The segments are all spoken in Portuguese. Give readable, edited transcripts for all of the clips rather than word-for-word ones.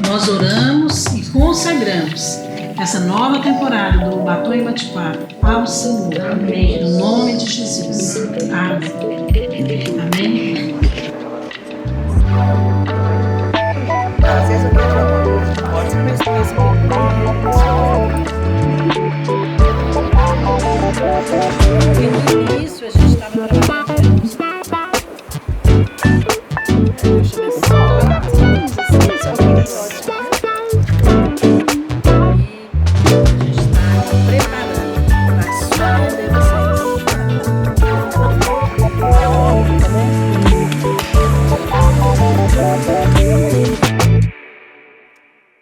Nós oramos e consagramos essa nova temporada do Batom e Bate-Papo ao Senhor. Amém. No nome de Jesus. Amém. Amém. Às vezes eu quero falar uma coisa, pode ser mais coisa que no início a gente estava trabalhando. Deixa eu ver se só que episódio. E a gente está preparando para surpreender vocês.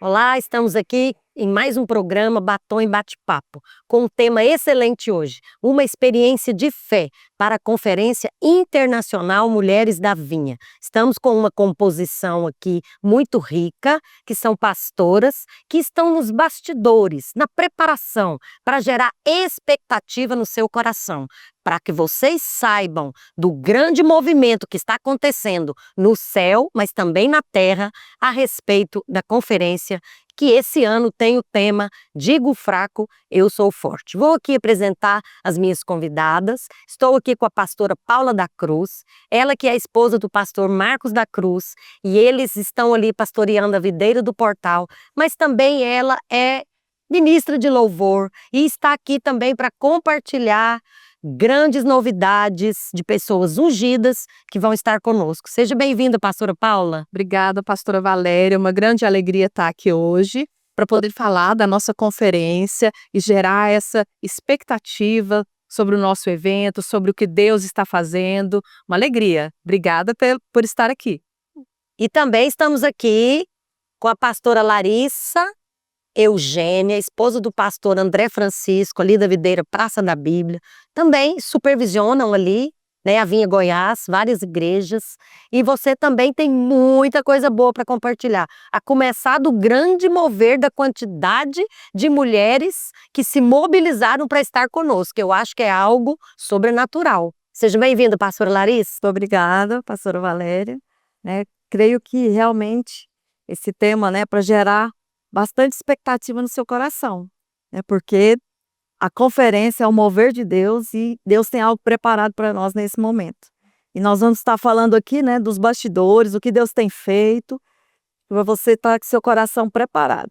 Olá, estamos aqui em mais um programa Batom e Bate-Papo, com um tema excelente hoje, uma experiência de fé para a Conferência Internacional Mulheres da Vinha. Estamos com uma composição aqui muito rica, que são pastoras, que estão nos bastidores, na preparação, para gerar expectativa no seu coração, para que vocês saibam do grande movimento que está acontecendo no céu, mas também na terra, a respeito da conferência que esse ano tem o tema Digo Fraco, Eu Sou Forte. Vou aqui apresentar as minhas convidadas. Estou aqui com a pastora Paula da Cruz, ela que é a esposa do pastor Marcos da Cruz, e eles estão ali pastoreando a videira do portal, mas também ela é ministra de louvor e está aqui também para compartilhar grandes novidades de pessoas ungidas que vão estar conosco. Seja bem-vinda, pastora Paula. Obrigada, pastora Valéria. Uma grande alegria estar aqui hoje para poder falar da nossa conferência e gerar essa expectativa sobre o nosso evento, sobre o que Deus está fazendo. Uma alegria. Obrigada por estar aqui. E também estamos aqui com a pastora Larissa Eugênia, esposa do pastor André Francisco, ali da videira Praça da Bíblia. Também supervisionam ali, né, a Vinha Goiás, várias igrejas. E você também tem muita coisa boa para compartilhar. A começar do grande mover da quantidade de mulheres que se mobilizaram para estar conosco. Eu acho que é algo sobrenatural. Seja bem-vinda, pastora Larissa. Muito obrigada, pastora Valéria. Creio que realmente esse tema, para gerar bastante expectativa no seu coração, porque a conferência é o mover de Deus e Deus tem algo preparado para nós nesse momento. E nós vamos estar falando aqui, dos bastidores, o que Deus tem feito, para você estar com seu coração preparado.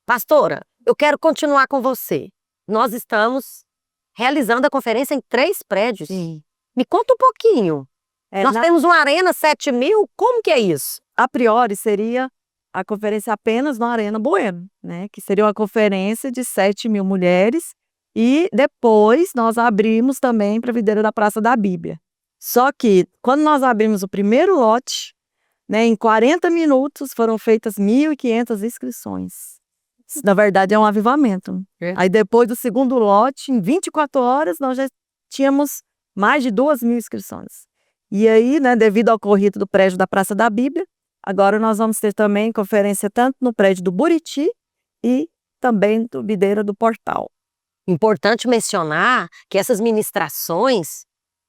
Pastora, eu quero continuar com você. Nós estamos realizando a conferência em 3 prédios. Sim. Me conta um pouquinho. Nós temos uma arena 7.000, como que é isso? A priori seria a conferência apenas na Arena Bueno, que seria uma conferência de 7.000 mulheres, e depois nós abrimos também para a videira da Praça da Bíblia. Só que, quando nós abrimos o primeiro lote, em 40 minutos foram feitas 1.500 inscrições. Isso, na verdade, é um avivamento. Aí depois do segundo lote, em 24 horas, nós já tínhamos mais de 2.000 inscrições. E aí, devido ao ocorrido do prédio da Praça da Bíblia, agora nós vamos ter também conferência tanto no prédio do Buriti e também do Videira do Portal. Importante mencionar que essas ministrações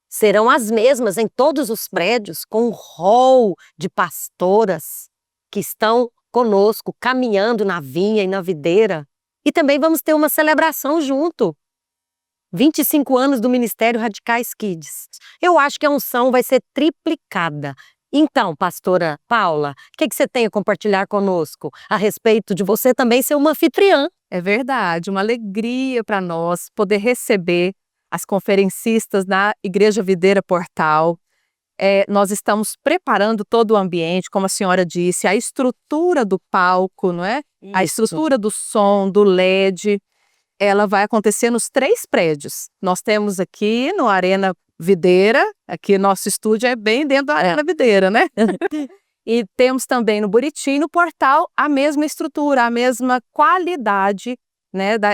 serão as mesmas em todos os prédios, com um hall de pastoras que estão conosco, caminhando na vinha e na videira. E também vamos ter uma celebração junto. 25 anos do Ministério Radicais Kids. Eu acho que a unção vai ser triplicada. Então, pastora Paula, o que você tem a compartilhar conosco a respeito de você também ser uma anfitriã? É verdade, uma alegria para nós poder receber as conferencistas na Igreja Videira Portal. Nós estamos preparando todo o ambiente, como a senhora disse, a estrutura do palco, não é? Isso. A estrutura do som, do LED, ela vai acontecer nos 3 prédios. Nós temos aqui no Arena Videira, aqui nosso estúdio é bem dentro da Arena Videira, né? E temos também no Buriti e no Portal a mesma estrutura, a mesma qualidade,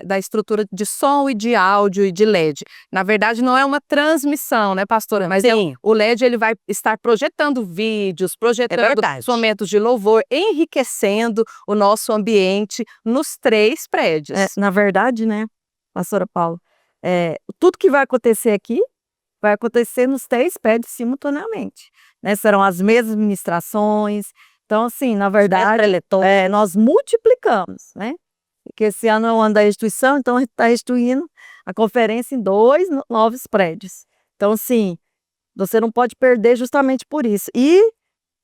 da estrutura de som e de áudio e de LED. Na verdade, não é uma transmissão, pastora? Mas o LED ele vai estar projetando vídeos, projetando momentos de louvor, enriquecendo o nosso ambiente nos 3 prédios. Na verdade, pastora Paula, tudo que vai acontecer aqui vai acontecer nos 3 prédios simultaneamente. Serão as mesmas ministrações, Então, assim, na verdade, Preletor. nós multiplicamos, né? Porque esse ano é o ano da restituição, então a gente está restituindo a conferência em 2 novos prédios. Então, assim, você não pode perder justamente por isso. E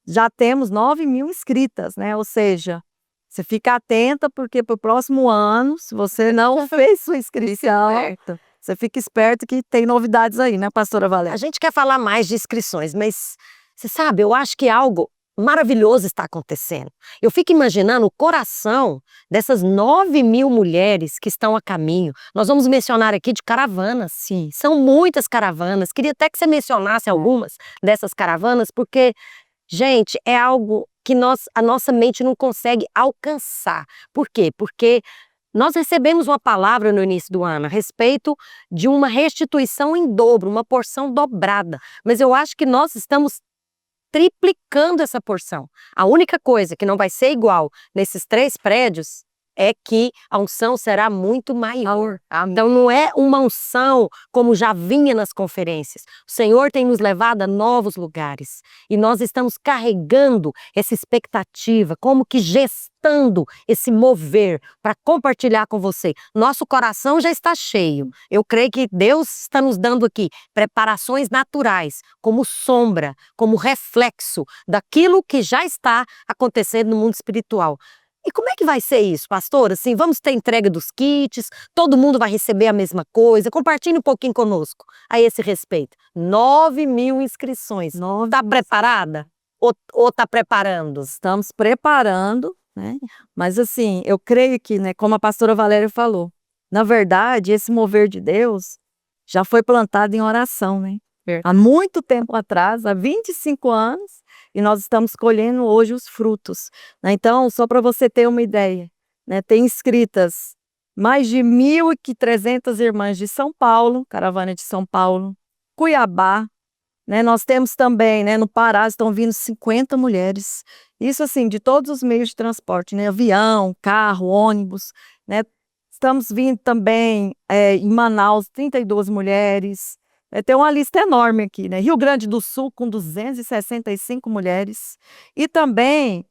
já temos 9.000 inscritas, né? Ou seja, você fica atenta, porque para o próximo ano, se você não fez sua inscrição, você fica esperto que tem novidades aí, né, pastora A Valéria? gente quer falar mais de inscrições, mas você sabe, eu acho que algo maravilhoso está acontecendo. Eu fico imaginando o coração dessas 9.000 mulheres que estão a caminho. Nós vamos mencionar aqui de caravanas. Sim. São muitas caravanas. Queria até que você mencionasse algumas dessas caravanas, porque, gente, é algo que a nossa mente não consegue alcançar. Por quê? Porque nós recebemos uma palavra no início do ano a respeito de uma restituição em dobro, uma porção dobrada. Mas eu acho que nós estamos triplicando essa porção. A única coisa que não vai ser igual nesses 3 prédios é que a unção será muito maior. Então não é uma unção como já vinha nas conferências. O Senhor tem nos levado a novos lugares e nós estamos carregando essa expectativa, como que gestando esse mover para compartilhar com você. Nosso coração já está cheio. Eu creio que Deus está nos dando aqui preparações naturais, como sombra, como reflexo daquilo que já está acontecendo no mundo espiritual. E como é que vai ser isso, pastor? Assim, vamos ter entrega dos kits, todo mundo vai receber a mesma coisa. Compartilhe um pouquinho conosco a esse respeito. 9.000 inscrições. Está preparada? Ou está preparando? Estamos preparando, né? Mas assim, eu creio que, né, como a pastora Valéria falou, na verdade, esse mover de Deus já foi plantado em oração, né? Há muito tempo atrás, há 25 anos, e nós estamos colhendo hoje os frutos, né? Então, só para você ter uma ideia, né, tem inscritas mais de 1.300 irmãs de São Paulo, caravana de São Paulo, Cuiabá, né? Nós temos também, né, no Pará, estão vindo 50 mulheres, isso assim, de todos os meios de transporte, né? Avião, carro, ônibus, né? Estamos vindo também em Manaus, 32 mulheres. Tem uma lista enorme aqui, né? Rio Grande do Sul, com 265 mulheres. E também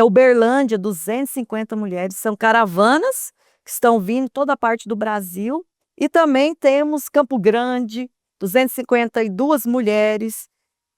Uberlândia, 250 mulheres. São caravanas que estão vindo toda a parte do Brasil. E também temos Campo Grande, 252 mulheres.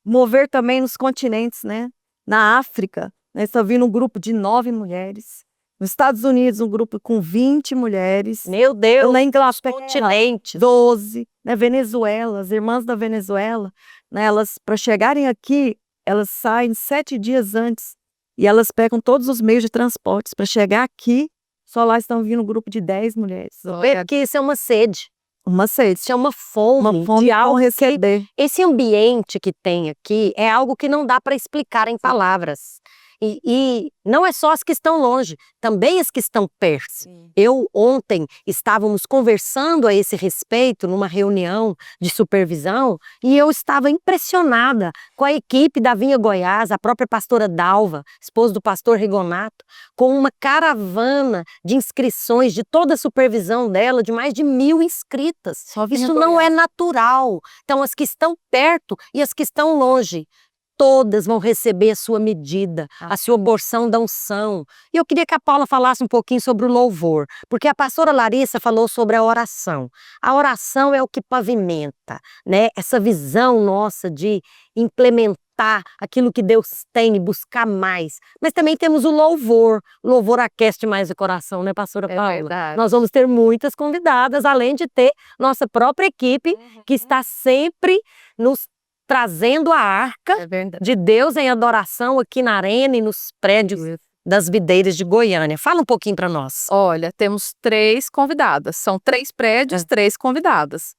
Mover também nos continentes, né? Na África, né, está vindo um grupo de 9 mulheres. Nos Estados Unidos, um grupo com 20 mulheres. Meu Deus, na Inglaterra, continente. 12. Né, Venezuela, as irmãs da Venezuela, né, elas, para chegarem aqui, elas saem 7 dias antes e elas pegam todos os meios de transportes para chegar aqui. Só lá estão vindo um grupo de 10 mulheres. Porque isso é uma sede. Uma sede. Isso é uma fome de algo receber. Esse ambiente que tem aqui é algo que não dá para explicar em palavras. E não é só as que estão longe, também as que estão perto. Sim. Eu ontem estávamos conversando a esse respeito numa reunião de supervisão e eu estava impressionada com a equipe da Vinha Goiás, a própria pastora Dalva, esposa do pastor Rigonato, com uma caravana de inscrições de toda a supervisão dela, de mais de 1.000 inscritas. Isso não é natural. Então as que estão perto e as que estão longe, todas vão receber a sua medida, a sua porção da unção. E eu queria que a Paula falasse um pouquinho sobre o louvor, porque a pastora Larissa falou sobre a oração. A oração é o que pavimenta, né? Essa visão nossa de implementar aquilo que Deus tem e buscar mais. Mas também temos o louvor. O louvor aquece mais o coração, né, pastora Paula? Verdade. Nós vamos ter muitas convidadas, além de ter nossa própria equipe, que está sempre nos trazendo a arca de Deus em adoração aqui na arena e nos prédios das videiras de Goiânia. Fala um pouquinho para nós. Olha, temos 3 convidadas. São 3 prédios, 3 convidadas.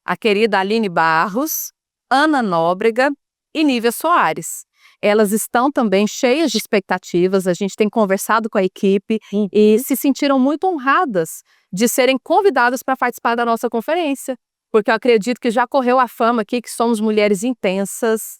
A querida Aline Barros, Ana Nóbrega e Nívia Soares. Elas estão também cheias de expectativas, a gente tem conversado com a equipe e se sentiram muito honradas de serem convidadas para participar da nossa conferência. Porque eu acredito que já correu a fama aqui que somos mulheres intensas,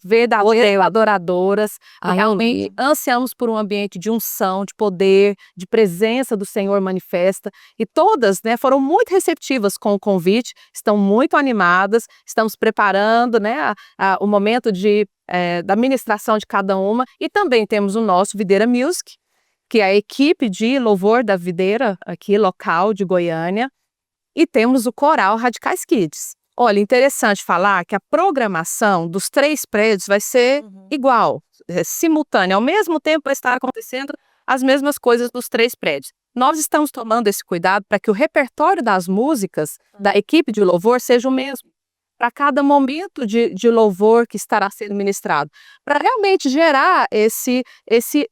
verdadeiras adoradoras. Realmente ansiamos por um ambiente de unção, de poder, de presença do Senhor manifesta. E todas, né, foram muito receptivas com o convite, estão muito animadas, estamos preparando, né, o momento da ministração de cada uma. E também temos o nosso Videira Music, que é a equipe de louvor da Videira, aqui local de Goiânia. E temos o Coral Radicais Kids. Olha, interessante falar que a programação dos 3 prédios vai ser igual, simultânea. Ao mesmo tempo vai estar acontecendo as mesmas coisas dos 3 prédios. Nós estamos tomando esse cuidado para que o repertório das músicas da equipe de louvor seja o mesmo, para cada momento de louvor que estará sendo ministrado, para realmente gerar esse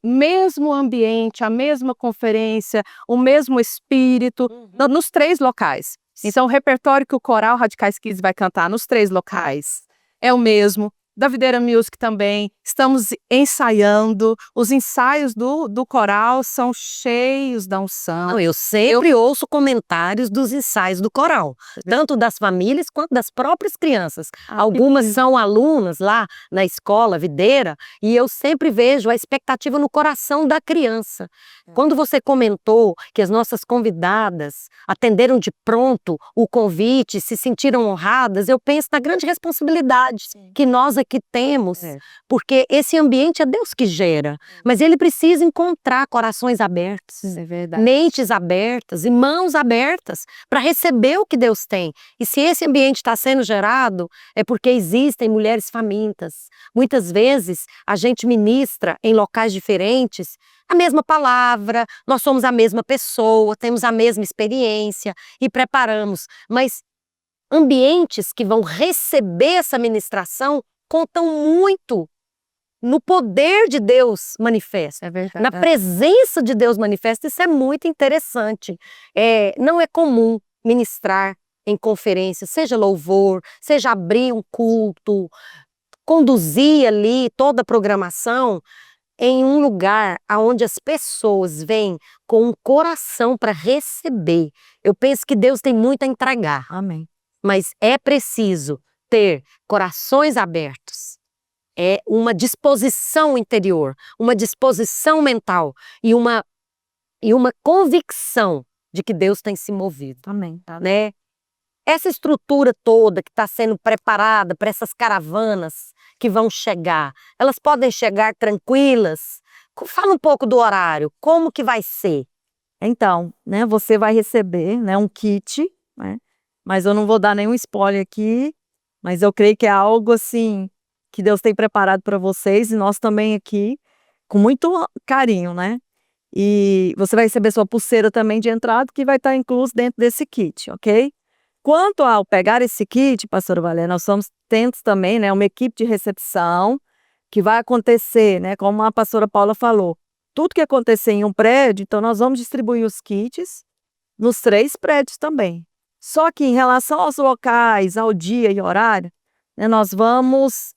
mesmo ambiente, a mesma conferência, o mesmo espírito nos 3 locais. Então, o repertório que o Coral Radicais Kids vai cantar nos 3 locais é o mesmo. Da Videira Music também, estamos ensaiando, os ensaios do coral são cheios da unção. Não, eu sempre ouço comentários dos ensaios do coral, tanto das famílias quanto das próprias crianças. Algumas são alunas lá na escola Videira e eu sempre vejo a expectativa no coração da criança. Quando você comentou que as nossas convidadas atenderam de pronto o convite, se sentiram honradas, eu penso na grande responsabilidade que nós aqui temos, porque esse ambiente é Deus que gera, mas ele precisa encontrar corações abertos, mentes abertas e mãos abertas para receber o que Deus tem. E se esse ambiente está sendo gerado, é porque existem mulheres famintas. Muitas vezes a gente ministra em locais diferentes a mesma palavra, nós somos a mesma pessoa, temos a mesma experiência e preparamos, mas ambientes que vão receber essa ministração contam muito no poder de Deus manifesto, na presença de Deus manifesta. Isso é muito interessante. Não é comum ministrar em conferência, seja louvor, seja abrir um culto, conduzir ali toda a programação em um lugar onde as pessoas vêm com um coração para receber. Eu penso que Deus tem muito a entregar. Amém. Mas é preciso ter corações abertos, é uma disposição interior, uma disposição mental e uma convicção de que Deus tem se movido. Amém. Né? Essa estrutura toda que está sendo preparada para essas caravanas que vão chegar, elas podem chegar tranquilas? Fala um pouco do horário, como que vai ser? Então, né, você vai receber, né, um kit, né? Mas eu não vou dar nenhum spoiler aqui, mas eu creio que é algo assim que Deus tem preparado para vocês e nós também aqui, com muito carinho, né? E você vai receber sua pulseira também de entrada, que vai estar incluso dentro desse kit, ok? Quanto ao pegar esse kit, pastora Valéria, nós temos também, né, uma equipe de recepção que vai acontecer, né, como a pastora Paula falou, tudo que acontecer em um prédio, então nós vamos distribuir os kits nos 3 prédios também. Só que em relação aos locais, ao dia e horário, né, nós vamos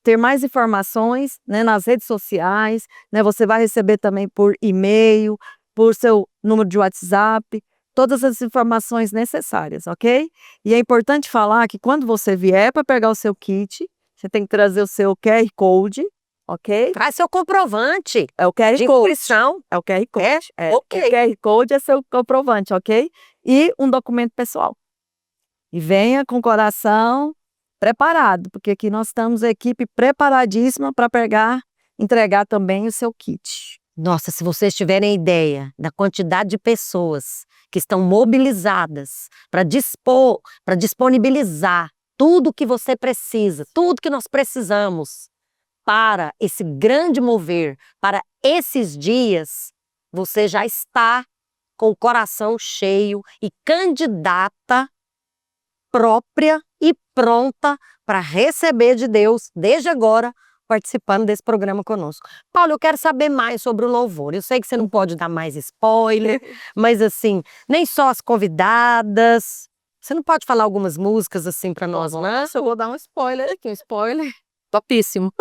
ter mais informações, né, nas redes sociais, né, você vai receber também por e-mail, por seu número de WhatsApp, todas as informações necessárias, ok? E é importante falar que quando você vier para pegar o seu kit, você tem que trazer o seu QR Code, ok? Traz seu comprovante É o QR de Code. inscrição. É o QR Code. Ok. O QR Code é seu comprovante, ok? E um documento pessoal. E venha com o coração preparado, porque aqui nós estamos a equipe preparadíssima para entregar também o seu kit. Nossa, se vocês tiverem ideia da quantidade de pessoas que estão mobilizadas para disponibilizar tudo que você precisa, tudo que nós precisamos para esse grande mover, para esses dias, você já está com o coração cheio e candidata própria e pronta para receber de Deus, desde agora, participando desse programa conosco. Paulo, eu quero saber mais sobre o louvor. Eu sei que você não pode dar mais spoiler, mas assim, nem só as convidadas. Você não pode falar algumas músicas assim para nós, né? Eu vou dar um spoiler aqui, um spoiler topíssimo.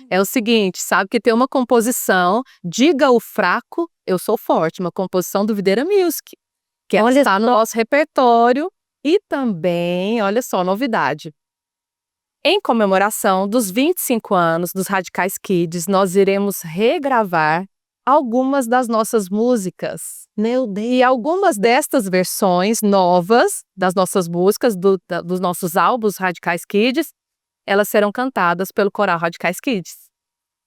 É o seguinte, sabe que tem uma composição, Diga o Fraco, Eu Sou Forte, uma composição do Videira Music, que está no nosso repertório e também, olha só, novidade. Em comemoração dos 25 anos dos Radicais Kids, nós iremos regravar algumas das nossas músicas. Meu Deus. E algumas destas versões novas das nossas músicas, dos nossos álbuns Radicais Kids, elas serão cantadas pelo Coral Radicais Kids.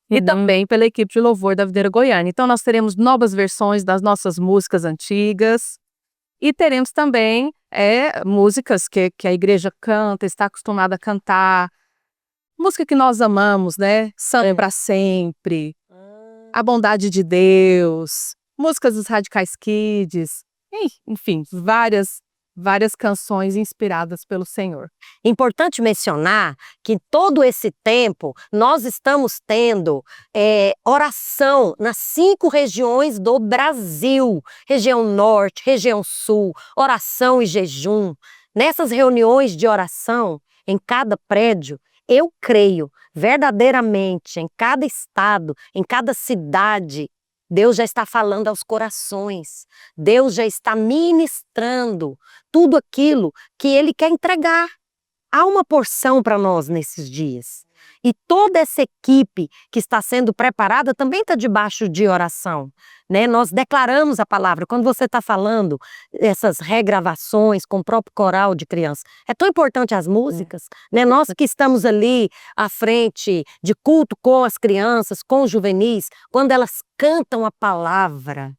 E também pela equipe de louvor da Videira Goiânia. Então, nós teremos novas versões das nossas músicas antigas. E teremos também músicas que a igreja canta, está acostumada a cantar. Música que nós amamos, né? Santo para sempre. A Bondade de Deus. Músicas dos Radicais Kids. Enfim, várias canções inspiradas pelo Senhor. Importante mencionar que todo esse tempo nós estamos tendo oração nas 5 regiões do Brasil. Região Norte, região Sul, oração e jejum. Nessas reuniões de oração, em cada prédio, eu creio verdadeiramente, em cada estado, em cada cidade, Deus já está falando aos corações. Deus já está ministrando tudo aquilo que Ele quer entregar. Há uma porção para nós nesses dias. E toda essa equipe que está sendo preparada também está debaixo de oração, né? Nós declaramos a palavra. Quando você está falando essas regravações com o próprio coral de crianças, é tão importante as músicas, né? Nós que estamos ali à frente de culto com as crianças, com os juvenis, quando elas cantam a palavra,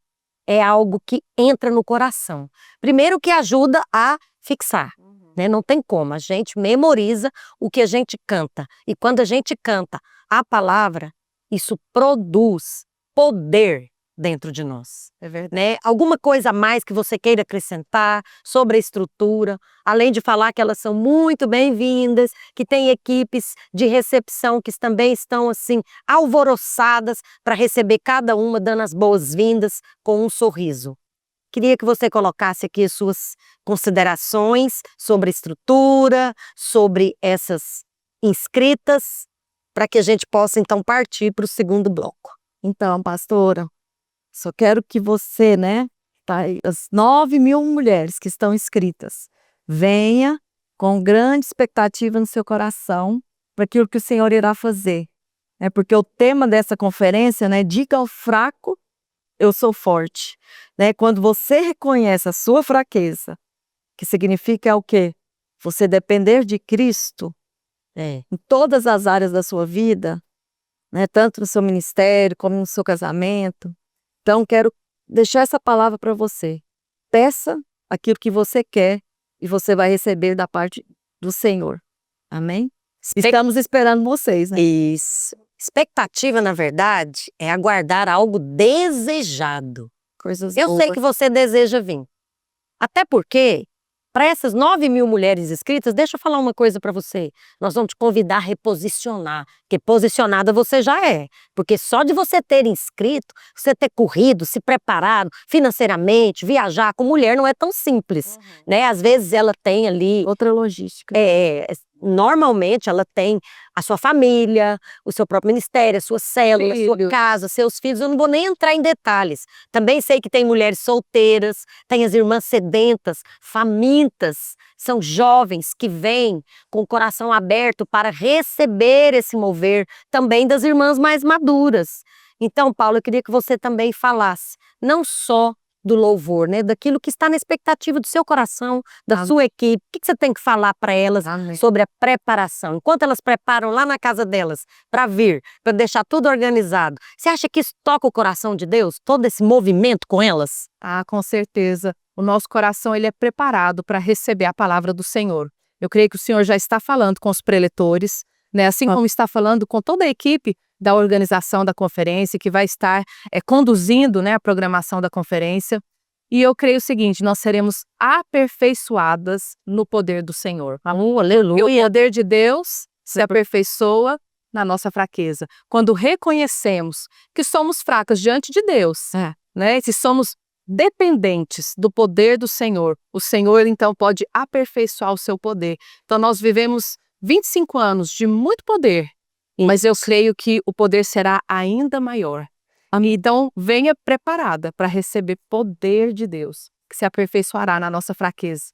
é algo que entra no coração. Primeiro que ajuda a fixar. Né? Não tem como, a gente memoriza o que a gente canta. E quando a gente canta a palavra, isso produz poder dentro de nós. É verdade. Né? Alguma coisa a mais que você queira acrescentar sobre a estrutura, além de falar que elas são muito bem-vindas, que tem equipes de recepção que também estão assim alvoroçadas para receber cada uma, dando as boas-vindas com um sorriso. Queria que você colocasse aqui as suas considerações sobre a estrutura, sobre essas inscritas, para que a gente possa então partir para o segundo bloco. Então, pastora, só quero que você, né, as 9.000 mulheres que estão inscritas, venha com grande expectativa no seu coração para aquilo que o Senhor irá fazer. Porque o tema dessa conferência, né, diga ao fraco, eu sou forte. Né? Quando você reconhece a sua fraqueza, que significa o quê? Você depender de Cristo em todas as áreas da sua vida, né? Tanto no seu ministério como no seu casamento. Então, quero deixar essa palavra para você. Peça aquilo que você quer e você vai receber da parte do Senhor. Amém? Estamos esperando vocês, né? Isso. Expectativa, na verdade, é aguardar algo desejado. Coisas Eu boas. sei que você deseja vir. Até porque, para essas 9.000 mulheres inscritas, deixa eu falar uma coisa para você. Nós vamos te convidar a reposicionar, porque posicionada você já é. Porque só de você ter inscrito, você ter corrido, se preparado financeiramente, viajar com mulher não é tão simples. Né? Às vezes ela tem ali... Outra logística. Normalmente ela tem a sua família, o seu próprio ministério, a sua célula, a sua casa, seus filhos. Eu não vou nem entrar em detalhes. Também sei que tem mulheres solteiras, tem as irmãs sedentas, famintas. São jovens que vêm com o coração aberto para receber esse mover também das irmãs mais maduras. Então, Paulo, eu queria que você também falasse, não só do louvor, né? Daquilo que está na expectativa do seu coração, da sua equipe. O que você tem que falar para elas sobre a preparação? Enquanto elas preparam lá na casa delas para vir, para deixar tudo organizado, você acha que isso toca o coração de Deus? Todo esse movimento com elas? Com certeza. O nosso coração ele é preparado para receber a palavra do Senhor. Eu creio que o Senhor já está falando com os preletores, né? Assim como está falando com toda a equipe da organização da conferência, que vai estar conduzindo, né, a programação da conferência. E eu creio o seguinte, nós seremos aperfeiçoadas no poder do Senhor. Aleluia! E o poder de Deus se aperfeiçoa na nossa fraqueza. Quando reconhecemos que somos fracas diante de Deus, né, se somos dependentes do poder do Senhor, o Senhor então pode aperfeiçoar o seu poder. Então nós vivemos 25 anos de muito poder, mas eu creio que o poder será ainda maior. Então, venha preparada para receber poder de Deus, que se aperfeiçoará na nossa fraqueza.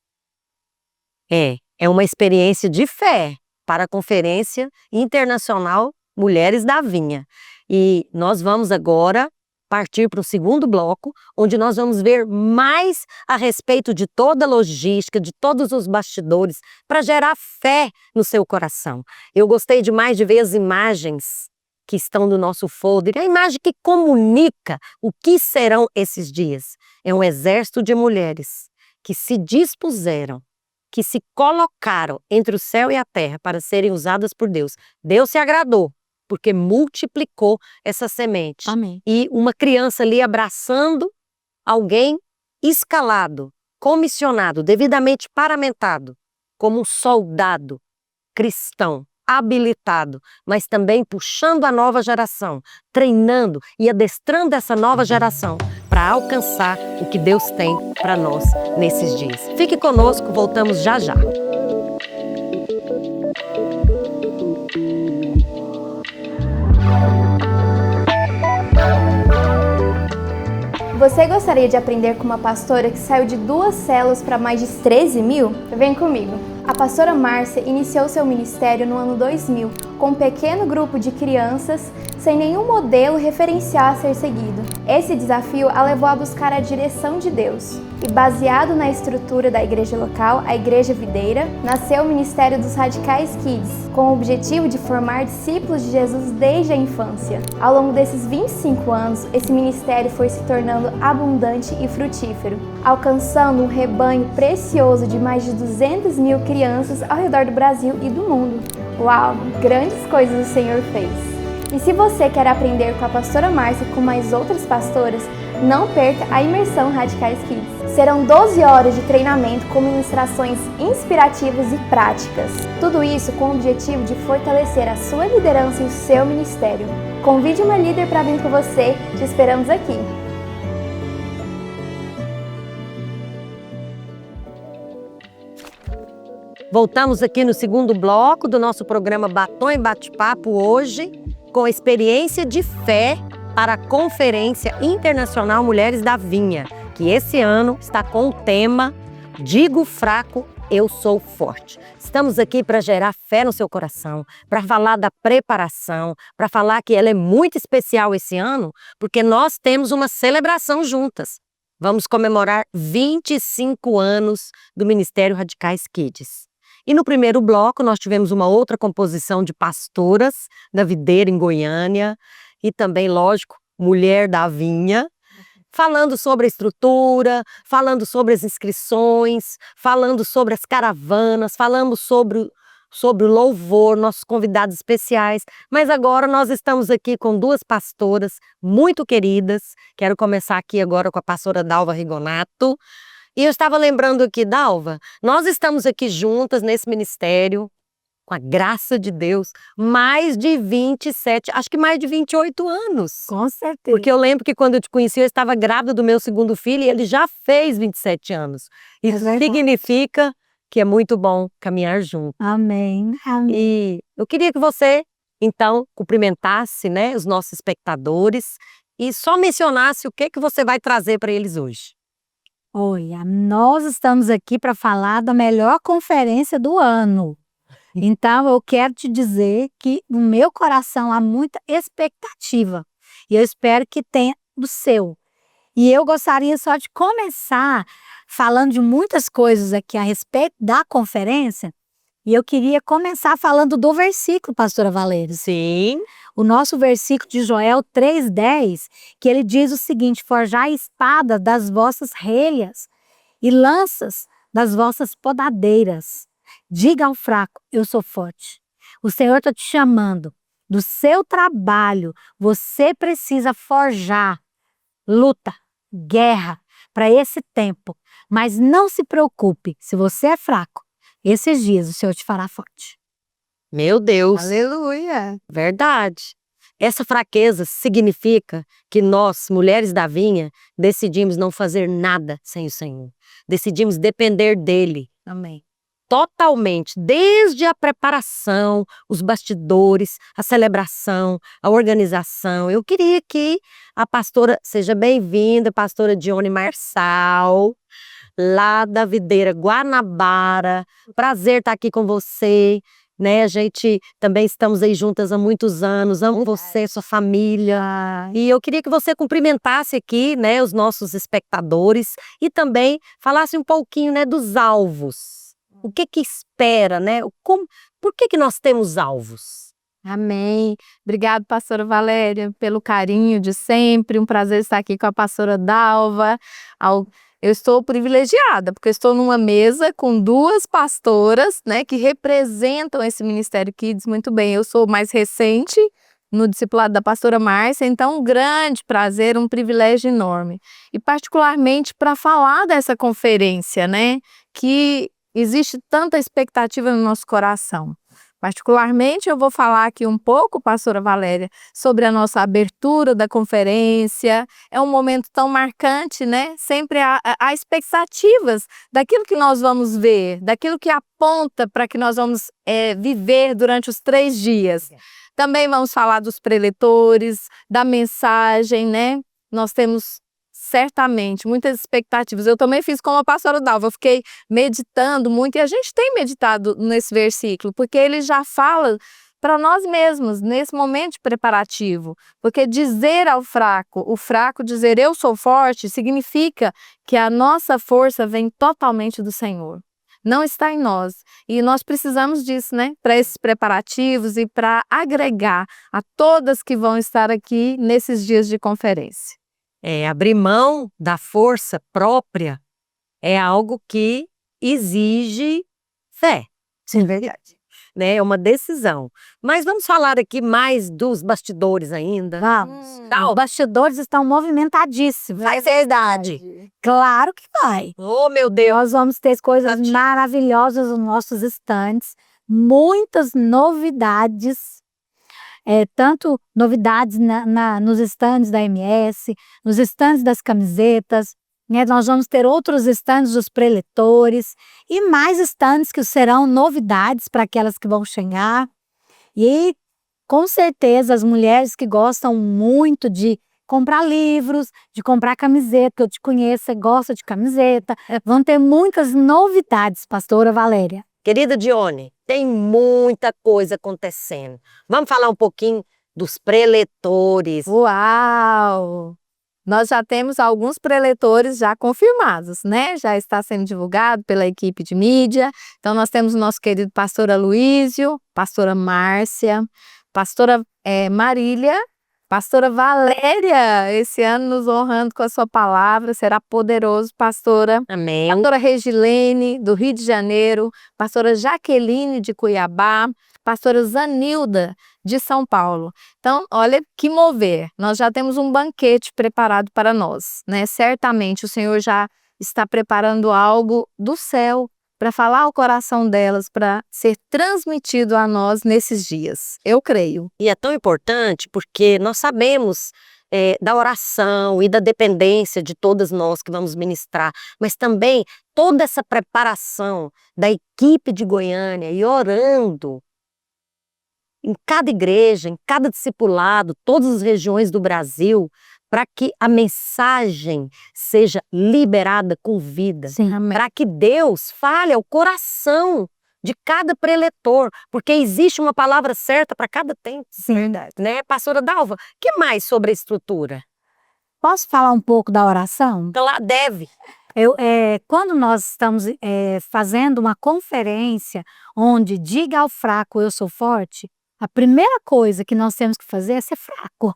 É uma experiência de fé, para a Conferência Internacional Mulheres da Vinha. E nós vamos agora partir para o segundo bloco, onde nós vamos ver mais a respeito de toda a logística, de todos os bastidores, para gerar fé no seu coração. Eu gostei demais de ver as imagens que estão no nosso folder, a imagem que comunica o que serão esses dias. É um exército de mulheres que se dispuseram, que se colocaram entre o céu e a terra para serem usadas por Deus. Deus se agradou, porque multiplicou essa semente. Amém. E uma criança ali abraçando alguém escalado, comissionado, devidamente paramentado, como um soldado cristão, habilitado, mas também puxando a nova geração, treinando e adestrando essa nova geração para alcançar o que Deus tem para nós nesses dias. Fique conosco, voltamos já já. Você gostaria de aprender com uma pastora que saiu de 2 células para mais de 13 mil? Vem comigo! A pastora Márcia iniciou seu ministério no ano 2000, com um pequeno grupo de crianças, sem nenhum modelo referencial a ser seguido. Esse desafio a levou a buscar a direção de Deus. E baseado na estrutura da igreja local, a Igreja Videira, nasceu o Ministério dos Radicais Kids, com o objetivo de formar discípulos de Jesus desde a infância. Ao longo desses 25 anos, esse ministério foi se tornando abundante e frutífero, alcançando um rebanho precioso de mais de 200 mil crianças ao redor do Brasil e do mundo. Uau! Grandes coisas o Senhor fez! E se você quer aprender com a pastora Márcia e com mais outras pastoras, não perca a imersão Radicais Kids. Serão 12 horas de treinamento com ministrações inspirativas e práticas. Tudo isso com o objetivo de fortalecer a sua liderança e o seu ministério. Convide uma líder para vir com você. Te esperamos aqui. Voltamos aqui no segundo bloco do nosso programa Batom e Bate-Papo hoje, com a experiência de fé para a Conferência Internacional Mulheres da Vinha, que esse ano está com o tema Digo fraco, eu sou forte. Estamos aqui para gerar fé no seu coração, para falar da preparação, para falar que ela é muito especial esse ano, porque nós temos uma celebração juntas. Vamos comemorar 25 anos do Ministério Radicais Kids. E no primeiro bloco nós tivemos uma outra composição de pastoras da Videira em Goiânia e também, lógico, Mulher da Vinha, falando sobre a estrutura, falando sobre as inscrições, falando sobre as caravanas, falando sobre o louvor, nossos convidados especiais. Mas agora nós estamos aqui com 2 pastoras muito queridas. Quero começar aqui agora com a pastora Dalva Rigonato. E eu estava lembrando aqui, Dalva, nós estamos aqui juntas nesse ministério, com a graça de Deus, mais de 27, acho que mais de 28 anos. Com certeza. Porque eu lembro que quando eu te conheci, eu estava grávida do meu segundo filho e ele já fez 27 anos. Isso significa que é muito bom caminhar junto. Amém. Amém. E eu queria que você, então, cumprimentasse, né, os nossos espectadores e só mencionasse o que você vai trazer para eles hoje. Olha, nós estamos aqui para falar da melhor conferência do ano. Então, eu quero te dizer que no meu coração há muita expectativa. E eu espero que tenha do seu. E eu gostaria só de começar falando de muitas coisas aqui a respeito da conferência. E eu queria começar falando do versículo, pastora Valéria. Sim. O nosso versículo de Joel 3,10, que ele diz o seguinte: forjai espada das vossas relhas e lanças das vossas podadeiras. Diga ao fraco, eu sou forte. O Senhor está te chamando. Do seu trabalho, você precisa forjar luta, guerra para esse tempo. Mas não se preocupe, se você é fraco, esses dias o Senhor te fará forte. Meu Deus. Aleluia. Verdade. Essa fraqueza significa que nós, mulheres da vinha, decidimos não fazer nada sem o Senhor. Decidimos depender dele. Amém. Totalmente, desde a preparação, os bastidores, a celebração, a organização. Eu queria que a pastora, seja bem-vinda, pastora Dione Marçal, lá da Videira Guanabara. Prazer estar aqui com você. né? A gente também estamos aí juntas há muitos anos, amo você, sua família. E eu queria que você cumprimentasse aqui, né, os nossos espectadores e também falasse um pouquinho, né, dos alvos. O que que espera, né? Por que que nós temos alvos? Amém. Obrigado, pastora Valéria, pelo carinho de sempre. Um prazer estar aqui com a pastora Dalva. Eu estou privilegiada, porque eu estou numa mesa com 2 pastoras, né, que representam esse Ministério Kids muito bem. Eu sou mais recente no discipulado da pastora Márcia, então um grande prazer, um privilégio enorme. E particularmente para falar dessa conferência, né, que existe tanta expectativa no nosso coração. Particularmente, eu vou falar aqui um pouco, pastora Valéria, sobre a nossa abertura da conferência. É um momento tão marcante, né? Sempre há expectativas daquilo que nós vamos ver, daquilo que aponta para que nós vamos viver durante os 3 dias. Também vamos falar dos preletores, da mensagem, né? Nós temos certamente muitas expectativas. Eu também fiz como a pastora Dalva, eu fiquei meditando muito, e a gente tem meditado nesse versículo, porque ele já fala para nós mesmos, nesse momento de preparativo. Porque dizer ao fraco, o fraco dizer eu sou forte, significa que a nossa força vem totalmente do Senhor. Não está em nós. E nós precisamos disso, né? Para esses preparativos e para agregar a todas que vão estar aqui nesses dias de conferência. Abrir mão da força própria é algo que exige fé. Sim, verdade. Né? É uma decisão. Mas vamos falar aqui mais dos bastidores ainda. Vamos. Os bastidores estão movimentadíssimos. Vai ser verdade. Claro que vai. Oh, meu Deus. Nós vamos ter coisas maravilhosas nos nossos estandes, muitas novidades. Tanto novidades nos estandes da MS, nos estandes das camisetas, né? Nós vamos ter outros estandes dos preletores e mais estandes que serão novidades para aquelas que vão chegar. E com certeza as mulheres que gostam muito de comprar livros, de comprar camiseta, que eu te conheço, você gosta de camiseta, vão ter muitas novidades, pastora Valéria. Querida Dione, tem muita coisa acontecendo. Vamos falar um pouquinho dos preletores. Uau! Nós já temos alguns preletores já confirmados, né? Já está sendo divulgado pela equipe de mídia. Então, nós temos o nosso querido pastor Aloísio, pastora Márcia, pastora Marília, pastora Valéria, esse ano nos honrando com a sua palavra, será poderoso, pastora. Amém. Pastora Regilene, do Rio de Janeiro, pastora Jaqueline, de Cuiabá, pastora Zanilda, de São Paulo. Então, olha que mover, nós já temos um banquete preparado para nós, né? Certamente o Senhor já está preparando algo do céu para falar ao coração delas, para ser transmitido a nós nesses dias. Eu creio. E é tão importante porque nós sabemos da oração e da dependência de todas nós que vamos ministrar, mas também toda essa preparação da equipe de Goiânia e orando em cada igreja, em cada discipulado, todas as regiões do Brasil, para que a mensagem seja liberada com vida, para que Deus fale ao coração de cada preletor, porque existe uma palavra certa para cada tempo. Sim, verdade. Né, pastora Dalva? O que mais sobre a estrutura? Posso falar um pouco da oração? Deve. Quando nós estamos fazendo uma conferência onde diga ao fraco eu sou forte, a primeira coisa que nós temos que fazer é ser fraco.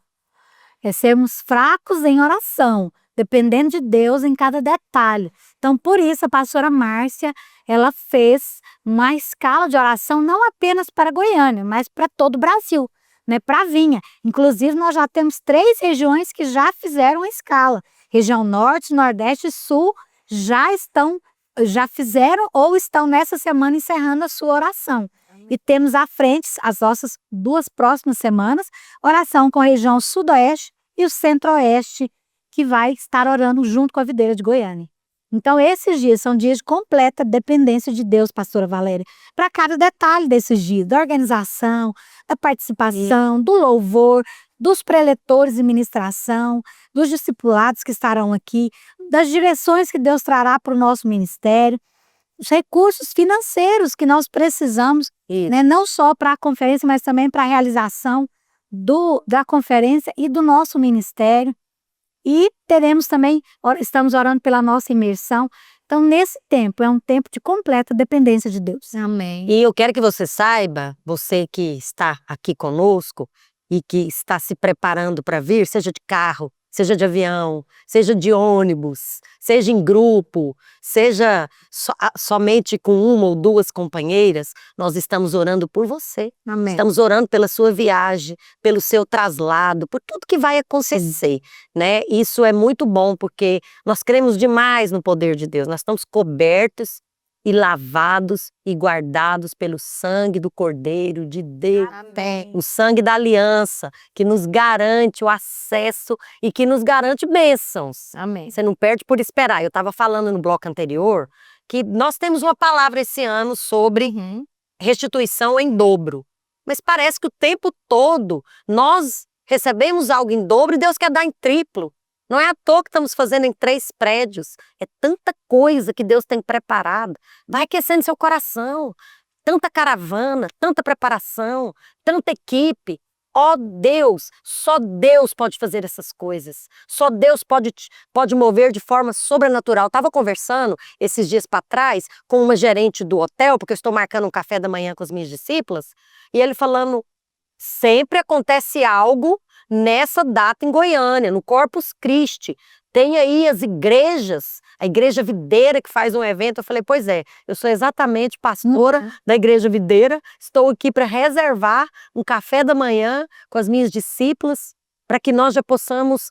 É sermos fracos em oração, dependendo de Deus em cada detalhe. Então, por isso, a pastora Márcia, ela fez uma escala de oração não apenas para Goiânia, mas para todo o Brasil, né? Para Vinha. Inclusive, nós já temos 3 regiões que já fizeram a escala. Região Norte, Nordeste e Sul já fizeram ou estão nessa semana encerrando a sua oração. E temos à frente, as nossas 2 próximas semanas, oração com a região Sudoeste e o Centro-Oeste, que vai estar orando junto com a videira de Goiânia. Então, esses dias são dias de completa dependência de Deus, pastora Valéria, para cada detalhe desses dias, da organização, da participação, do louvor, dos preletores e ministração, dos discipulados que estarão aqui, das direções que Deus trará para o nosso ministério. os recursos financeiros que nós precisamos, Isso. né, não só para a conferência, mas também para a realização da conferência e do nosso ministério. E teremos também, estamos orando pela nossa imersão. Então, nesse tempo, é um tempo de completa dependência de Deus. Amém. E eu quero que você saiba, você que está aqui conosco e que está se preparando para vir, seja de carro, seja de avião, seja de ônibus, seja em grupo, seja somente com uma ou duas companheiras, nós estamos orando por você. Amém. Estamos orando pela sua viagem, pelo seu traslado, por tudo que vai acontecer, né? Isso é muito bom, porque nós cremos demais no poder de Deus. Nós estamos cobertos e lavados e guardados pelo sangue do Cordeiro de Deus. Amém. O sangue da aliança, que nos garante o acesso e que nos garante bênçãos. Amém. Você não perde por esperar. Eu estava falando no bloco anterior que nós temos uma palavra esse ano sobre restituição em dobro. Mas parece que o tempo todo nós recebemos algo em dobro e Deus quer dar em triplo. Não é à toa que estamos fazendo em 3 prédios. É tanta coisa que Deus tem preparado. Vai aquecendo seu coração. Tanta caravana, tanta preparação, tanta equipe. Ó Deus, só Deus pode fazer essas coisas. Só Deus pode mover de forma sobrenatural. Estava conversando esses dias para trás com uma gerente do hotel, porque eu estou marcando um café da manhã com as minhas discípulas, e ele falando, sempre acontece algo nessa data em Goiânia, no Corpus Christi. Tem aí as igrejas, a Igreja Videira que faz um evento. Eu falei, pois é, eu sou exatamente pastora da Igreja Videira, estou aqui para reservar um café da manhã com as minhas discípulas, para que nós já possamos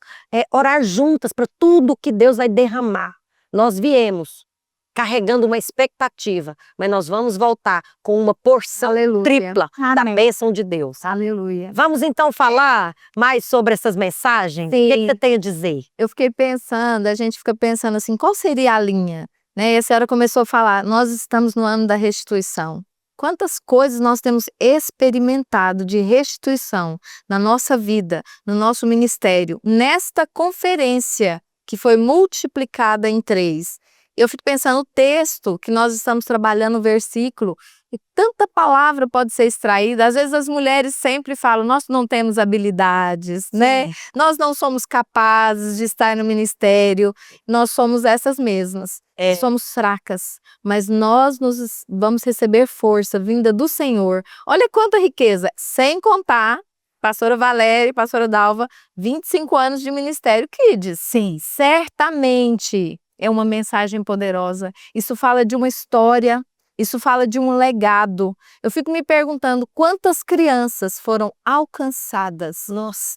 orar juntas para tudo que Deus vai derramar. Nós viemos carregando uma expectativa, mas nós vamos voltar com uma porção tripla da Amém. bênção de Deus. Aleluia. Vamos então falar mais sobre essas mensagens? Sim. O que você tem a dizer? Eu fiquei pensando, a gente fica pensando assim, qual seria a linha? Né? E a senhora começou a falar, nós estamos no ano da restituição. Quantas coisas nós temos experimentado de restituição na nossa vida, no nosso ministério, nesta conferência que foi multiplicada em 3. Eu fico pensando no texto que nós estamos trabalhando, o versículo, e tanta palavra pode ser extraída. Às vezes as mulheres sempre falam, nós não temos habilidades, né? Nós não somos capazes de estar no ministério, nós somos essas mesmas. Somos fracas, mas nós vamos receber força vinda do Senhor. Olha quanta riqueza, sem contar, pastora Valéria e pastora Dalva, 25 anos de ministério Kids. Sim. Certamente é uma mensagem poderosa. Isso fala de uma história, isso fala de um legado. Eu fico me perguntando quantas crianças foram alcançadas,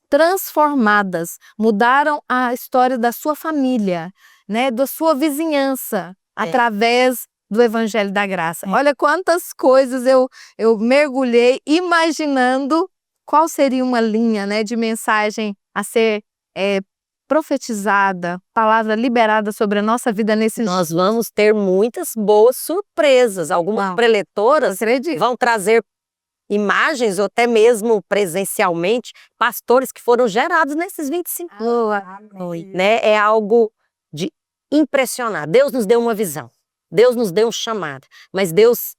transformadas, mudaram a história da sua família, né, da sua vizinhança, através do Evangelho da Graça. Olha quantas coisas eu mergulhei imaginando qual seria uma linha, né, de mensagem a ser profetizada, palavra liberada sobre a nossa vida nesses Nós vamos ter muitas boas surpresas. Algumas preletoras vão trazer imagens ou até mesmo presencialmente pastores que foram gerados nesses 25 anos. Né? É algo de impressionar. Deus nos deu uma visão, Deus nos deu um chamado, mas Deus,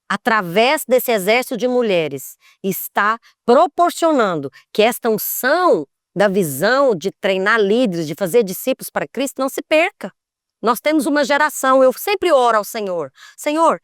através desse exército de mulheres, está proporcionando que esta unção da visão de treinar líderes, de fazer discípulos para Cristo, não se perca. Nós temos uma geração, eu sempre oro ao Senhor, Senhor,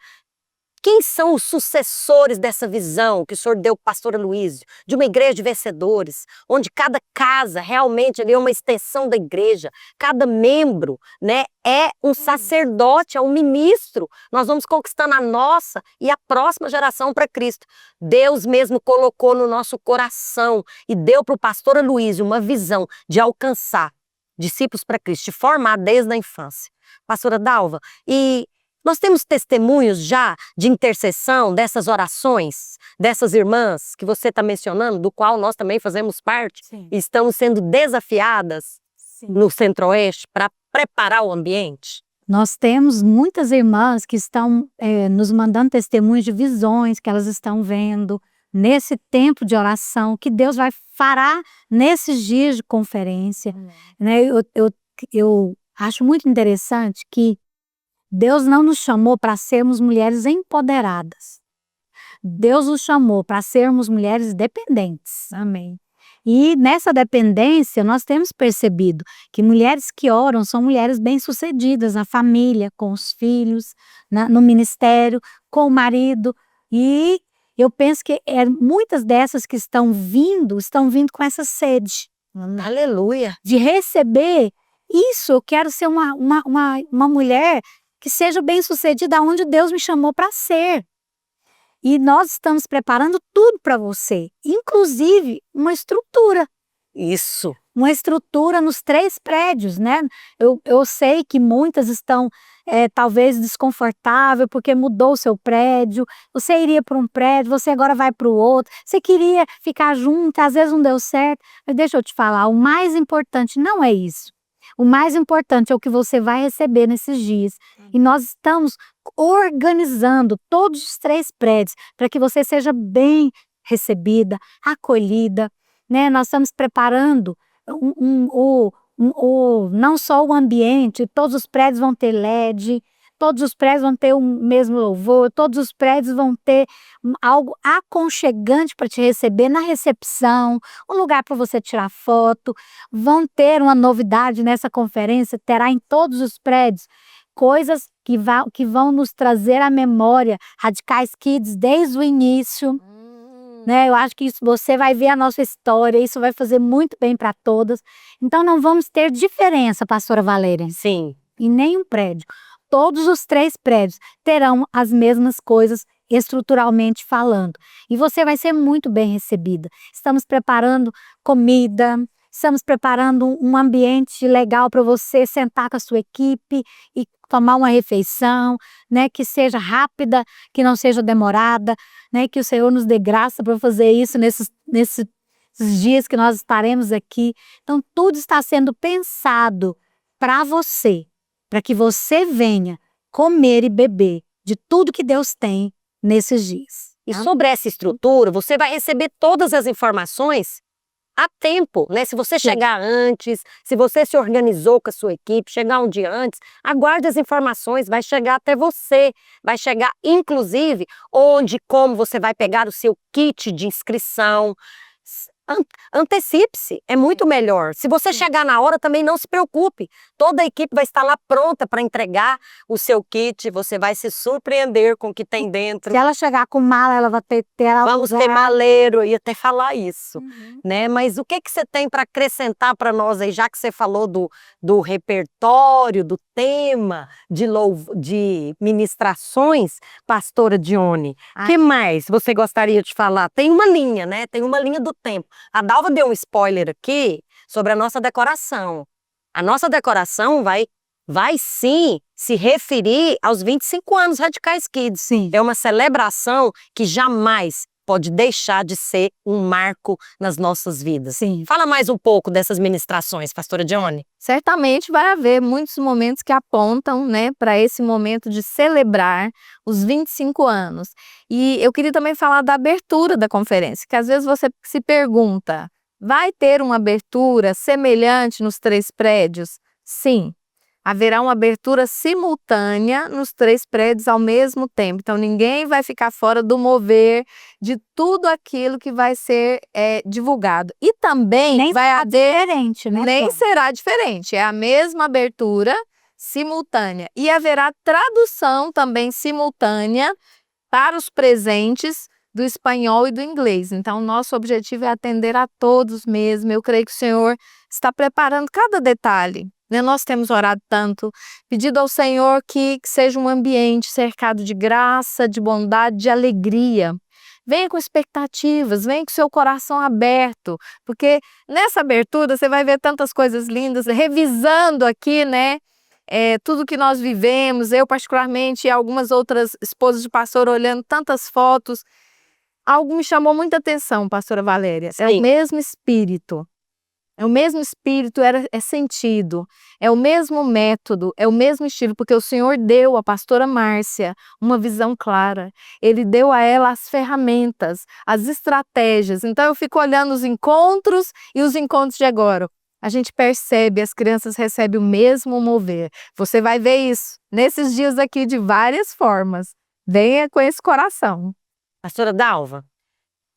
quem são os sucessores dessa visão que o Senhor deu para o pastor Aloísio, de uma igreja de vencedores, onde cada casa realmente é uma extensão da igreja, cada membro, né, é um sacerdote, é um ministro. Nós vamos conquistando a nossa e a próxima geração para Cristo. Deus mesmo colocou no nosso coração e deu para o pastor Aloísio uma visão de alcançar discípulos para Cristo, de formar desde a infância. Pastora Dalva, e nós temos testemunhos já de intercessão dessas orações, dessas irmãs que você está mencionando, do qual nós também fazemos parte, e estamos sendo desafiadas no Centro-Oeste para preparar o ambiente? Nós temos muitas irmãs que estão nos mandando testemunhos de visões que elas estão vendo nesse tempo de oração, que Deus fará nesses dias de conferência. Né? Eu acho muito interessante que Deus não nos chamou para sermos mulheres empoderadas. Deus nos chamou para sermos mulheres dependentes. Amém. E nessa dependência, nós temos percebido que mulheres que oram são mulheres bem-sucedidas na família, com os filhos, no ministério, com o marido. E eu penso que muitas dessas que estão vindo com essa sede. Aleluia. De receber isso. Eu quero ser uma mulher que seja bem-sucedida onde Deus me chamou para ser. E nós estamos preparando tudo para você, inclusive uma estrutura. Isso. Uma estrutura nos 3 prédios, né? Eu sei que muitas estão talvez desconfortáveis porque mudou o seu prédio. Você iria para um prédio, você agora vai para o outro. Você queria ficar junto, às vezes não deu certo. Mas deixa eu te falar, o mais importante não é isso. O mais importante é o que você vai receber nesses dias. E nós estamos organizando todos os 3 prédios para que você seja bem recebida, acolhida, né? Nós estamos preparando não só o ambiente, todos os prédios vão ter LED, todos os prédios vão ter o mesmo louvor, todos os prédios vão ter algo aconchegante para te receber na recepção, um lugar para você tirar foto. Vão ter uma novidade nessa conferência, terá em todos os prédios coisas que vão nos trazer à memória Radicais Kids desde o início. Né? Eu acho que isso, você vai ver a nossa história, isso vai fazer muito bem para todas. Então não vamos ter diferença, pastora Valéria. Sim. Em nenhum prédio. Todos os 3 prédios terão as mesmas coisas estruturalmente falando. E você vai ser muito bem recebida. Estamos preparando comida, estamos preparando um ambiente legal para você sentar com a sua equipe e tomar uma refeição, né, que seja rápida, que não seja demorada, né, que o Senhor nos dê graça para fazer isso nesses dias que nós estaremos aqui. Então, tudo está sendo pensado para você, para que você venha comer e beber de tudo que Deus tem nesses dias. E sobre essa estrutura, você vai receber todas as informações a tempo, né? Se você chegar antes, se você se organizou com a sua equipe, chegar um dia antes, aguarde as informações, vai chegar até você, vai chegar inclusive onde, como você vai pegar o seu kit de inscrição. Antecipe-se, é muito melhor. Se você chegar na hora, também não se preocupe. Toda a equipe vai estar lá pronta para entregar o seu kit. Você vai se surpreender com o que tem dentro. Se ela chegar com mala, ela vai ter Vamos ter maleiro, eu ia até falar isso, né? Mas o que você tem para acrescentar para nós aí, já que você falou do repertório, do tema, de ministrações, pastora Dione? O que mais você gostaria de falar? Tem uma linha, né? Tem uma linha do tempo. A Dalva deu um spoiler aqui sobre a nossa decoração. A nossa decoração vai sim se referir aos 25 anos Radicais Kids. Sim. É uma celebração que jamais pode deixar de ser um marco nas nossas vidas. Sim. Fala mais um pouco dessas ministrações, pastora Dione. Certamente vai haver muitos momentos que apontam, né, para esse momento de celebrar os 25 anos. E eu queria também falar da abertura da conferência, que às vezes você se pergunta, vai ter uma abertura semelhante nos 3 prédios? Sim. Haverá uma abertura simultânea nos 3 prédios ao mesmo tempo. Então, ninguém vai ficar fora do mover de tudo aquilo que vai ser divulgado. E também Nem vai haver... diferente, né? Nem será diferente. É a mesma abertura simultânea. E haverá tradução também simultânea para os presentes do espanhol e do inglês. Então, nosso objetivo é atender a todos mesmo. Eu creio que o Senhor está preparando cada detalhe. Nós temos orado tanto, pedido ao Senhor que seja um ambiente cercado de graça, de bondade, de alegria. Venha com expectativas, venha com seu coração aberto, porque nessa abertura você vai ver tantas coisas lindas, revisando aqui, né, tudo que nós vivemos, eu particularmente e algumas outras esposas de pastor olhando tantas fotos. Algo me chamou muita atenção, pastora Valéria, é o mesmo espírito. É o mesmo espírito, é sentido, é o mesmo método, é o mesmo estilo, porque o Senhor deu à pastora Márcia uma visão clara. Ele deu a ela as ferramentas, as estratégias. Então eu fico olhando os encontros e os encontros de agora. a gente percebe, as crianças recebem o mesmo mover. Você vai ver isso nesses dias aqui de várias formas. Venha com esse coração. Pastora Dalva,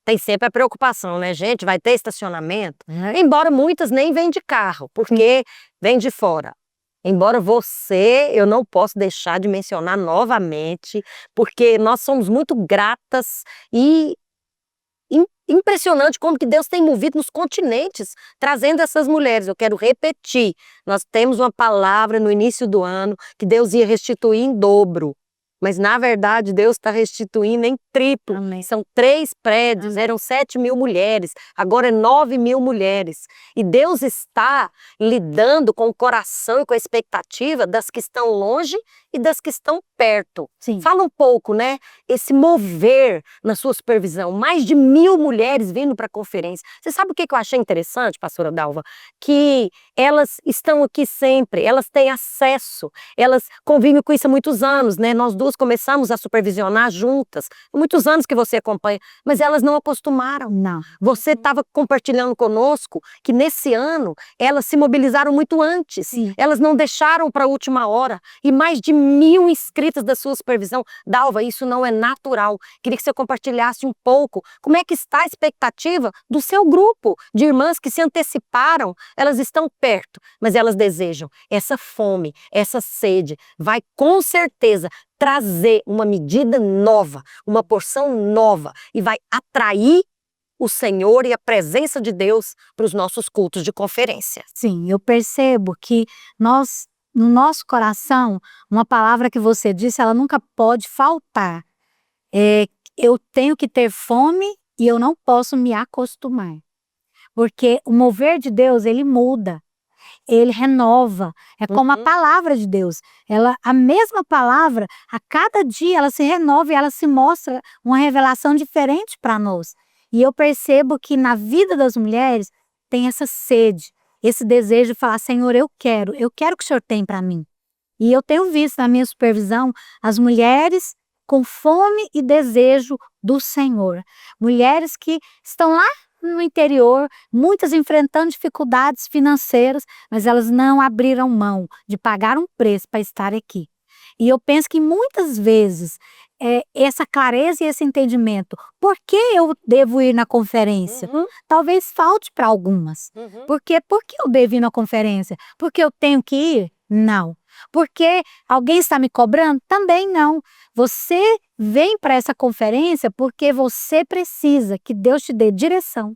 tem sempre a preocupação, né, gente? Vai ter estacionamento? Embora muitas nem vêm de carro, porque vêm de fora. Embora eu não posso deixar de mencionar novamente, porque nós somos muito gratas e impressionante como que Deus tem movido nos continentes, trazendo essas mulheres. Eu quero repetir, nós temos uma palavra no início do ano que Deus ia restituir em dobro. Mas, na verdade, Deus está restituindo em triplo. Amém. São 3 prédios, eram 7.000 mulheres, agora é 9.000 mulheres. E Deus está lidando com o coração e com a expectativa das que estão longe e das que estão perto. Sim. Fala um pouco, né? Esse mover na sua supervisão. Mais de 1.000 mulheres vindo para a conferência. Você sabe o que eu achei interessante, pastora Dalva? Que elas estão aqui sempre, elas têm acesso, elas convivem com isso há muitos anos, né? Nós duas começamos a supervisionar juntas, há muitos anos que você acompanha, mas elas não acostumaram. Não. Você estava compartilhando conosco que nesse ano elas se mobilizaram muito antes, Sim. elas não deixaram para a última hora, e mais de 1.000 inscritas da sua supervisão. Dalva, isso não é natural. Queria que você compartilhasse um pouco como é que está a expectativa do seu grupo de irmãs que se anteciparam. Elas estão perto, mas elas desejam. Essa fome, essa sede vai com certeza trazer uma medida nova, uma porção nova, e vai atrair o Senhor e a presença de Deus para os nossos cultos de conferência. Sim, eu percebo que nós, no nosso coração, uma palavra que você disse, ela nunca pode faltar. Eu tenho que ter fome e eu não posso me acostumar. Porque o mover de Deus, ele muda, ele renova. É como a palavra de Deus. A mesma palavra, a cada dia ela se renova e ela se mostra uma revelação diferente para nós. E eu percebo que na vida das mulheres tem essa sede, esse desejo de falar, Senhor, eu quero que o Senhor tem para mim. E eu tenho visto na minha supervisão as mulheres com fome e desejo do Senhor. Mulheres que estão lá no interior, muitas enfrentando dificuldades financeiras, mas elas não abriram mão de pagar um preço para estar aqui. E eu penso que muitas vezes essa clareza e esse entendimento, por que eu devo ir na conferência? Talvez falte para algumas. Por que eu devo ir na conferência? Porque eu tenho que ir? Não. Porque alguém está me cobrando? Também não. Você vem para essa conferência porque você precisa que Deus te dê direção.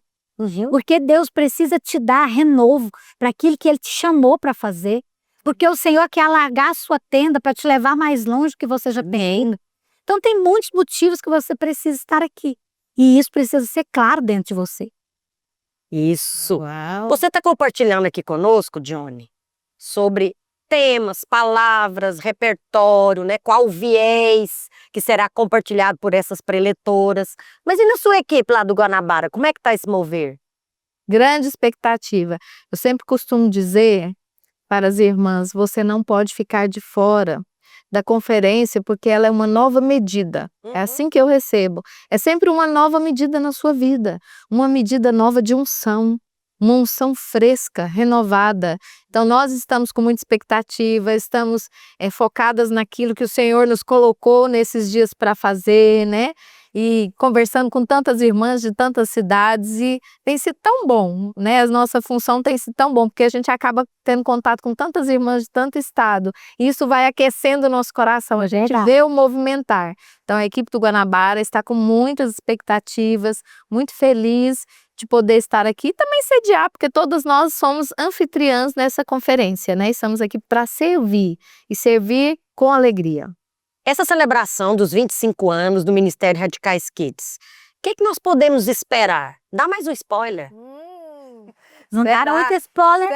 Porque Deus precisa te dar renovo para aquilo que Ele te chamou para fazer. Porque o Senhor quer alargar a sua tenda para te levar mais longe do que você já tem. Então tem muitos motivos que você precisa estar aqui. E isso precisa ser claro dentro de você. Isso. Uau. Você está compartilhando aqui conosco, Johnny, sobre temas, palavras, repertório, né? Qual viés que será compartilhado por essas preletoras. Mas e na sua equipe lá do Guanabara, como é que está esse mover? Grande expectativa. Eu sempre costumo dizer para as irmãs, você não pode ficar de fora da conferência, porque ela é uma nova medida. É assim que eu recebo. É sempre uma nova medida na sua vida, uma medida nova de unção, uma unção fresca, renovada. Então nós estamos com muita expectativa, estamos focadas naquilo que o Senhor nos colocou nesses dias para fazer, né? E conversando com tantas irmãs de tantas cidades, e tem sido tão bom, né? A nossa função tem sido tão bom, porque a gente acaba tendo contato com tantas irmãs de tanto estado, e isso vai aquecendo o nosso coração, a gente vê o movimentar. Então a equipe do Guanabara está com muitas expectativas, muito feliz de poder estar aqui e também sediar, porque todas nós somos anfitriãs nessa conferência, né? Estamos aqui para servir, e servir com alegria. Essa celebração dos 25 anos do Ministério Radicais Kids, o que nós podemos esperar? Dá mais um spoiler. Não deram muito spoiler.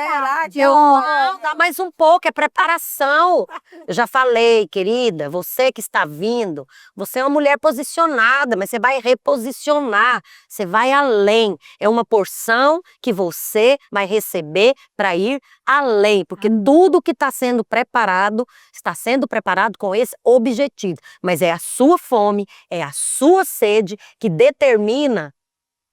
Não, dá mais um pouco, é preparação. Eu já falei, querida, você que está vindo, você é uma mulher posicionada, mas você vai reposicionar, você vai além. É uma porção que você vai receber para ir além, porque tudo que está sendo preparado com esse objetivo. Mas é a sua fome, é a sua sede que determina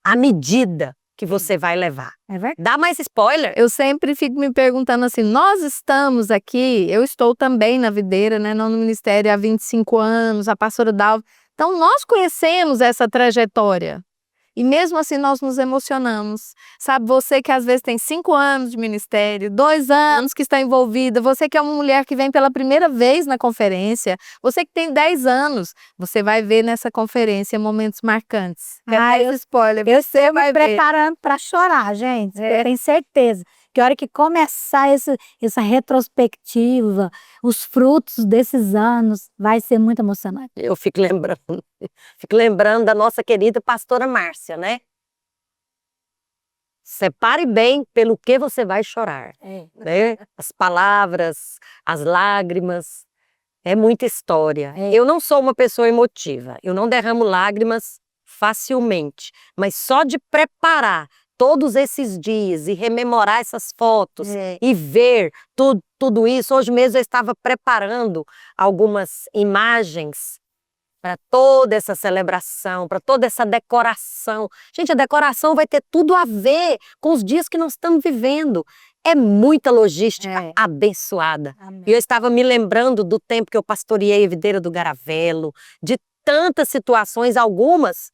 a medida que você vai levar. É verdade. Dá mais spoiler. Eu sempre fico me perguntando assim, nós estamos aqui, eu estou também na videira, né, no ministério há 25 anos, a pastora Dalva, então nós conhecemos essa trajetória. E mesmo assim nós nos emocionamos. Sabe, você que às vezes tem 5 anos de ministério, 2 anos que está envolvida, você que é uma mulher que vem pela primeira vez na conferência, você que tem 10 anos, você vai ver nessa conferência momentos marcantes. Eu spoiler, Eu você estou vai me ver. preparando para chorar, gente. É. Eu tenho certeza que a hora que começar essa retrospectiva, os frutos desses anos, vai ser muito emocionante. Eu fico lembrando da nossa querida pastora Márcia, né? Separe bem pelo que você vai chorar, né? As palavras, as lágrimas, é muita história. Eu não sou uma pessoa emotiva, eu não derramo lágrimas facilmente, mas só de preparar todos esses dias e rememorar essas fotos e ver tudo isso. Hoje mesmo eu estava preparando algumas imagens para toda essa celebração, para toda essa decoração. Gente, a decoração vai ter tudo a ver com os dias que nós estamos vivendo. É muita logística abençoada. Amém. E eu estava me lembrando do tempo que eu pastoreei a videira do Garavelo, de tantas situações, algumas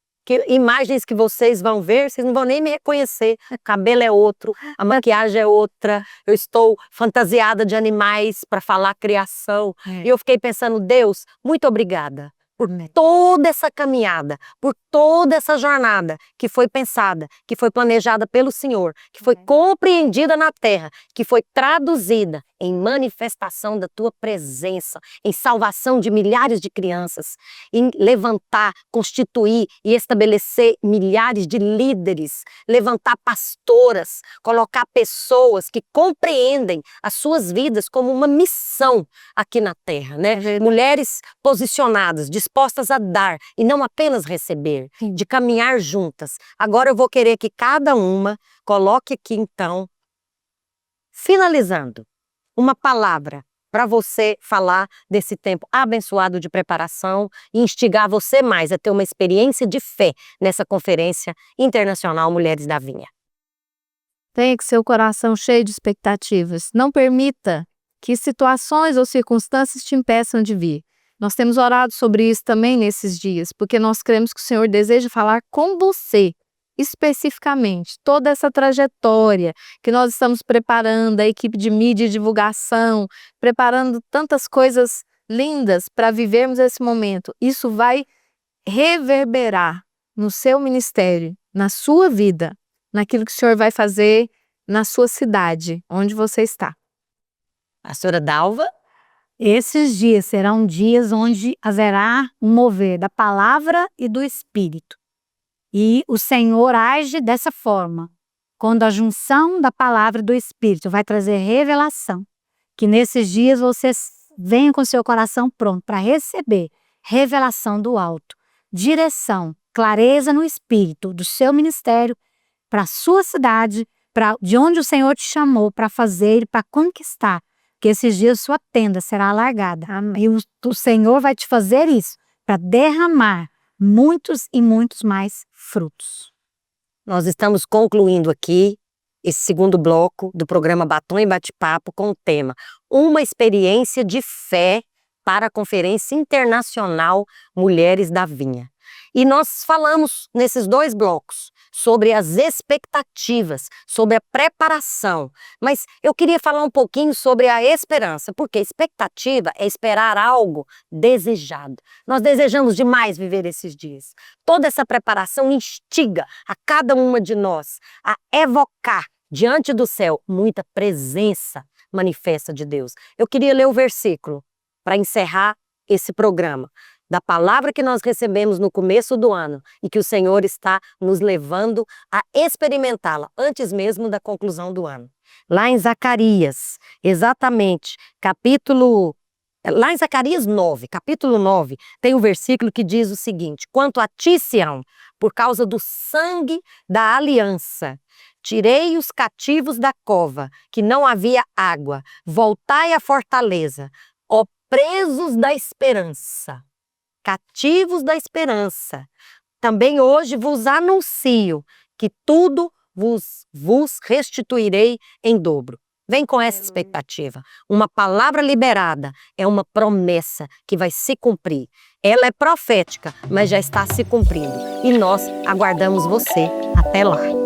imagens que vocês vão ver, vocês não vão nem me reconhecer. O cabelo é outro, a maquiagem é outra, eu estou fantasiada de animais para falar criação. E eu fiquei pensando, Deus, muito obrigada por toda essa caminhada, por toda essa jornada que foi pensada, que foi planejada pelo Senhor, que foi compreendida na terra, que foi traduzida em manifestação da tua presença, em salvação de milhares de crianças, em levantar, constituir e estabelecer milhares de líderes, levantar pastoras, colocar pessoas que compreendem as suas vidas como uma missão aqui na terra, né? Mulheres posicionadas, dispostas a dar e não apenas receber, de caminhar juntas. Agora eu vou querer que cada uma coloque aqui então, finalizando, uma palavra para você falar desse tempo abençoado de preparação e instigar você mais a ter uma experiência de fé nessa Conferência Internacional Mulheres da Vinha. Tenha que seu coração cheio de expectativas. Não permita que situações ou circunstâncias te impeçam de vir. Nós temos orado sobre isso também nesses dias, porque nós cremos que o Senhor deseja falar com você, especificamente, toda essa trajetória que nós estamos preparando, a equipe de mídia e divulgação, preparando tantas coisas lindas para vivermos esse momento. Isso vai reverberar no seu ministério, na sua vida, naquilo que o Senhor vai fazer na sua cidade, onde você está. Pastora Dalva? Esses dias serão dias onde haverá um mover da palavra e do Espírito. E o Senhor age dessa forma, quando a junção da palavra e do Espírito vai trazer revelação, que nesses dias vocês venham com seu coração pronto para receber revelação do alto, direção, clareza no Espírito do seu ministério, para a sua cidade, de onde o Senhor te chamou para fazer e para conquistar, que esses dias sua tenda será alargada. Amém. E o Senhor vai te fazer isso, para derramar muitos e muitos mais frutos. Nós estamos concluindo aqui esse segundo bloco do programa Batom e Bate-Papo com o tema Uma experiência de fé para a Conferência Internacional Mulheres da Vinha. E nós falamos nesses 2 blocos sobre as expectativas, sobre a preparação, mas eu queria falar um pouquinho sobre a esperança, porque expectativa é esperar algo desejado. Nós desejamos demais viver esses dias. Toda essa preparação instiga a cada uma de nós a evocar diante do céu muita presença manifesta de Deus. Eu queria ler o versículo para encerrar esse programa, da palavra que nós recebemos no começo do ano e que o Senhor está nos levando a experimentá-la antes mesmo da conclusão do ano. Lá em Zacarias, exatamente, lá em Zacarias 9, capítulo 9, tem um versículo que diz o seguinte: quanto a ti, Sião, por causa do sangue da aliança, tirei os cativos da cova, que não havia água, voltai à fortaleza, ó presos da esperança. Cativos da esperança. Também hoje vos anuncio que tudo vos restituirei em dobro. Vem com essa expectativa. Uma palavra liberada é uma promessa que vai se cumprir. Ela é profética, mas já está se cumprindo. E nós aguardamos você. Até lá.